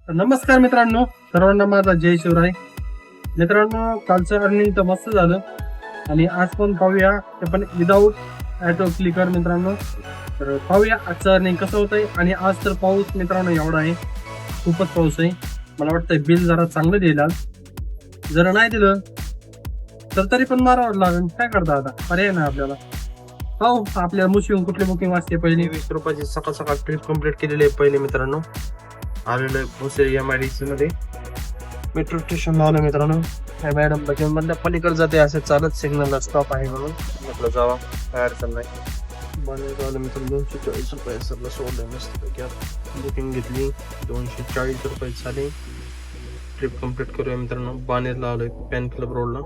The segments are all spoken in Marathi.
नमस्कार मित्रांनो, सर्वांना माझा जय शिवराय. मित्रांनो, कालचं अर्निंग तर मस्त झालं आणि आज पण पाहूया ते पण विदाऊट ॲटो क्लिकर. मित्रांनो, तर पाहूया आजचं अर्निंग कसं होतंय. आणि आज तर पाऊस मित्रांनो एवढा आहे, खूपच पाऊस आहे. मला वाटतंय बिल जरा चांगलं देईल आज. जर नाही दिलं तर तरी पण मारावं लागेल. काय करता आता, पर्याय नाही आपल्याला. पाहू आपल्या मुशीहून कुठली बुकिंग वाजते. पहिली 20 रुपयाची सकाळ सकाळ ट्रिप कम्प्लीट केलेली आहे. पहिले मित्रांनो आलेलो आहे भोसरी MIDC मध्ये, मेट्रो स्टेशनला आलो मित्रांनो. मॅडम बघून बंद पलीकडे जाते असे चालत, सिग्नलला स्टॉप आहे म्हणून म्हटलं जावा, काय अडचण नाही. बनवलं मित्रांनो 240 रुपये सरला सोडलं मस्त पैकी. बुकिंग घेतली 240 रुपये झाले. ट्रिप कम्प्लीट करूया मित्रांनो. बानेरला आलोय, पॅन क्लब रोडला.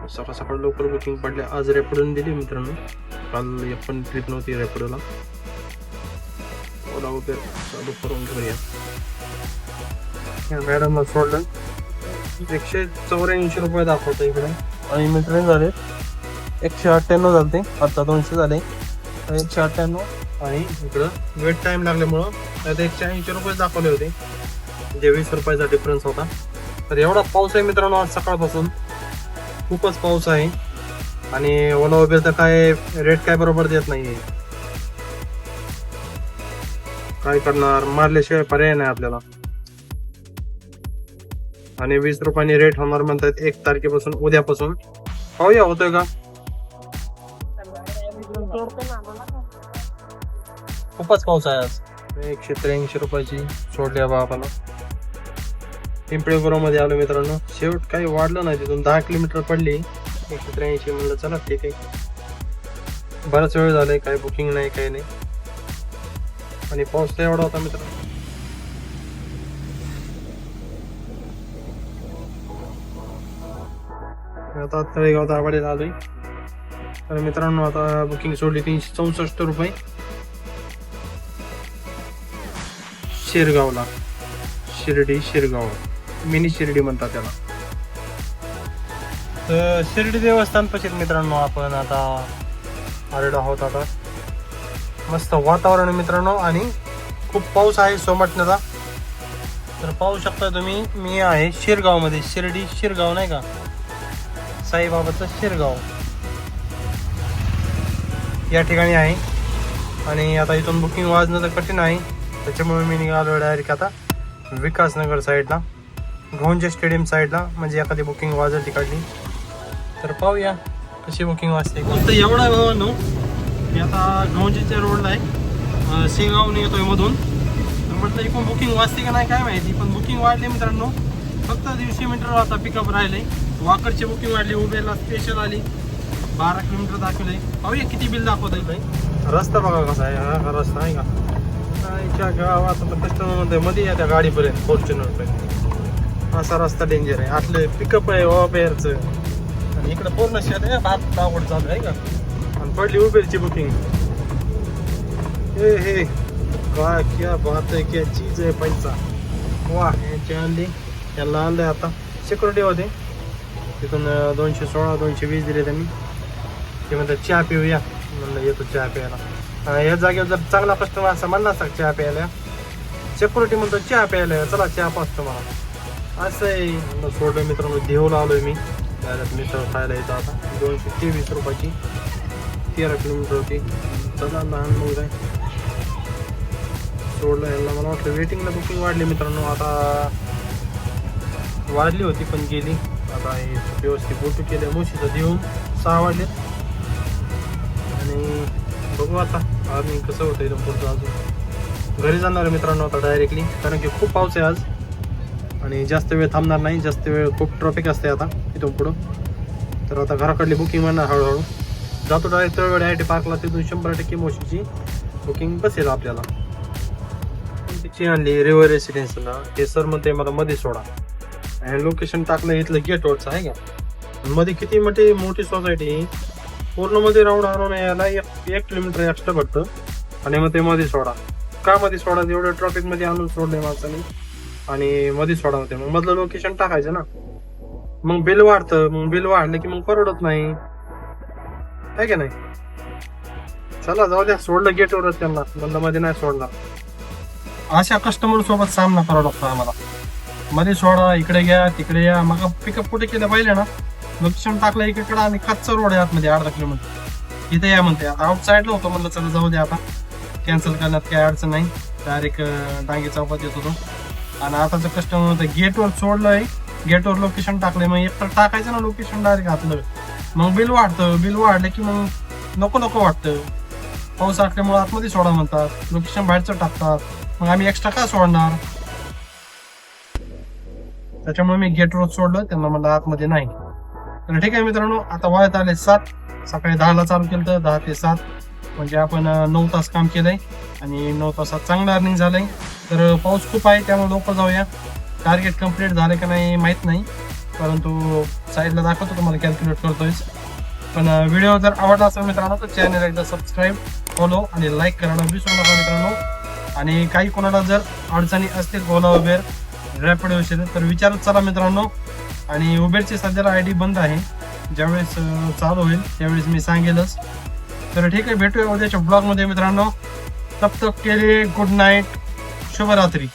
सकाळ सकाळ लवकर बुकिंग पडले. आज रॅपिडोने दिली मित्रांनो, काल पण ट्रिप नव्हती रॅपिडोला. ओला उबेर चालू करून घेऊया. मॅडमला सोडलं. 184 रुपये दाखवतं इकडे. आणि मित्रांनो झाले 198 झाले, आता 200 झाले. 198 आणि इकडं वेट टाइम लागल्यामुळं त्यात 180 रुपये दाखवले होते, म्हणजे 20 रुपयाचा डिफरन्स होता. तर एवढा पाऊस आहे मित्रांनो आज सकाळपासून, खूपच पाऊस आहे. आणि ओला उबेर तर काय रेट काय बरोबर देत नाहीये. काय करणार, मारल्याशिवाय पर्याय नाही आपल्याला. आणि 20 रुपयांनी रेट होणार म्हणतात 1 तारखेपासून, उद्यापासून. पाहूया होतोय का. खूपच पाऊस आहे आज. 183 रुपयाची सोडल्या बा आपण. पिंपळे मध्ये आलो मित्रांनो. शेवट काही वाढलं नाही, तिथून 10 किलोमीटर पडली. 183 म्हणलं चला ठीक आहे. बराच वेळ झालाय, काही बुकिंग नाही, काही नाही. आणि पाऊस तर एवढा होता मित्रांनो. आता तळेगाव दाभाडेला आलोय. तर मित्रांनो आता बुकिंग सोडली 364 रुपये शिरगावला. शिरगाव मिनी शिर्डी म्हणतात त्याला. तर शिर्डी देवस्थान पाशी मित्रांनो आपण आता आलेलो आहोत. आता मस्त वातावरण मित्रांनो, आणि खूप पाऊस आहे सोमटण्याचा. तर पाहू शकता तुम्ही, मी आहे शिरगाव मध्ये. शिर्डी शिरगाव नाही का, साईबाबाचं शिरगाव या ठिकाणी आहे. आणि आता इथून बुकिंग वाजणं तर कठीण आहे, त्याच्यामुळे मी निघालो डायरेक्ट आता विकासनगर साईडला, घोंजे स्टेडियम साईडला, म्हणजे एखादी बुकिंग वाजेल तिकडली. तर पाहूया कशी बुकिंग वाजते. फक्त एवढा भावानो, मी आता घोंजेच्या रोडला आहे, शेगावने येतोय मधून. तर म्हटलं इकडून बुकिंग वाजते का नाही काय माहिती, पण बुकिंग वाढली मित्रांनो. फक्त 150 मीटर आता पिकअप राहिले. वाकरची बुकिंग वाढली, उबेरला स्पेशल आली, 12 किलोमीटर दाखवले. पाहूया किती बिल दाखवत आहे. रस्ता बघा कसा आहे, हा रस्ता आहे का गावात कस्टमर म्हणते मध्ये या त्या गाडीपर्यंत, फॉर्च्युनरपर्यंत. असा रस्ता डेंजर आहे. आतले पिकअप आहे उबेरचं, आणि इकडे पूर्ण शेत आहे, भात लागवड चालू आहे का. आणि पडली उबेरची बुकिंग. हे क्या बात आहे, क्या चीज आहे पैसा. वा, याची आणली, यांना आणलंय आता. सिक्युरिटी होते तिथून 216 220 दिले त्यांनी. ते म्हणतात चहा पिऊया, म्हणलं येतो चहा प्यायला. या जागेवर जर चांगला कस्टमर असं म्हणला असता चहा प्यायला, सिक्युरिटी म्हणतो चहा प्यायला, चला चहा पाचतो मला, असं आहे. सोडलं मित्रांनो, देऊला आलोय मी. त्याच्यात मिसळ खायला येतो आता. 223 रुपयाची, 13 किलोमीटर होती. चला लहान मुलगा आहे, सोडलं याला. मला वाटलं वेटिंगला बुकिंग वाढली मित्रांनो, आता वाढली होती पण गेली. आता हे व्यवस्थित बोटू केलं मुशीचं देऊन 6 वाजले. आणि बघू आता आम्ही कसं होतं इथून पुढचं. अजून घरी जाणार मित्रांनो आता डायरेक्टली, कारण की खूप पाऊस आहे आज आणि जास्त वेळ थांबणार नाही. जास्त वेळ, खूप ट्रॉफिक असते आता इथून पुढं. तर आता घराकडली बुकिंग म्हणणार हळूहळू. जातो डायरेक्ट तळवडे IT पार्कला, तिथून 100% मोशीची बुकिंग बसेल आपल्याला. तिची आणली रिव्हर रेसिडेन्सला. हे सर म्हणते मला मध्ये सोडा, आणि लोकेशन टाकलं इथलं गेटवरचं आहे का. मध्ये किती मोठी सोसायटी, पूर्ण मध्ये राऊंड आणून यायला 1 किलोमीटर एक्स्ट्रा पडतं. आणि मग ते मध्ये सोडा का, मध्ये सोडा, एवढं ट्रॉफिक मध्ये आणून सोडलंय माणसाने, आणि मध्ये सोडा होते. मग मधलं लोकेशन टाकायचं ना, मग बिल वाढतं. मग बिल वाढलं की मग परवडत नाही, आहे का नाही. चला जाऊ द्या, सोडलं गेटवरच त्यांना, बंद मध्ये नाही सोडणार. अशा कस्टमर सोबत सामना करावा लागतो आम्हाला. मध्ये सोडा, इकडे घ्या, तिकडे या. मग पिकअप कुठे केलं पाहिजे ना, लोकेशन टाकलं एकीकडे आणि कच्चा रोड आहे आतमध्ये 8 किलोमीटर. इथे या म्हणते. आता आउटसाईडला होतो म्हणलं चला जाऊ दे, आता कॅन्सल करण्यात काही अडचण नाही. डायरेक्ट डांगे चौकात येत होतो. आणि आता जर कस्टमर गेटवर सोडलंय, गेटवर लोकेशन टाकलंय, मग एकतर टाकायचं ना लोकेशन डायरेक्ट आतलं. मग बिल वाढतं. बिल वाढलं की मग नको वाटतं. पाऊस असल्यामुळे आतमध्ये सोडा म्हणतात, लोकेशन बाहेरचं टाकतात. मग आम्ही एक्स्ट्रा का सोडणार? त्याच्यामुळे मी गेटवर सोडलं, त्यांना म्हणलं आतमध्ये नाही. तर ठीक आहे मित्रांनो, आता वयात आले 7. सकाळी 10ला चालू केलं तर 10 ते 7 म्हणजे आपण 9 तास काम केलंय आणि 9 तासात चांगलं अर्निंग झालंय. तर पाऊस खूप आहे त्यामुळे लवकर जाऊया. टार्गेट कम्प्लीट झालं का नाही माहीत नाही, परंतु साईडला दाखवतो तुम्हाला, कॅल्क्युलेट करतोय. पण व्हिडिओ जर आवडला असेल मित्रांनो तर चॅनल एकदा सबस्क्राईब, फॉलो आणि लाईक करायला विसरू नका मित्रांनो. आणि काही कोणाला जर अडचणी असतील ओला उबेर रॅपिडो विषयी तर विचारत चला मित्रांनो. आणि उबेरची सध्याला ID बंद आहे, ज्यावेळेस चालू होईल त्यावेळेस मी सांगेलच. तर ठीक आहे, भेटूया उद्याच्या ब्लॉगमध्ये मित्रांनो. तब तक के लिए गुड नाईट, शुभरात्री.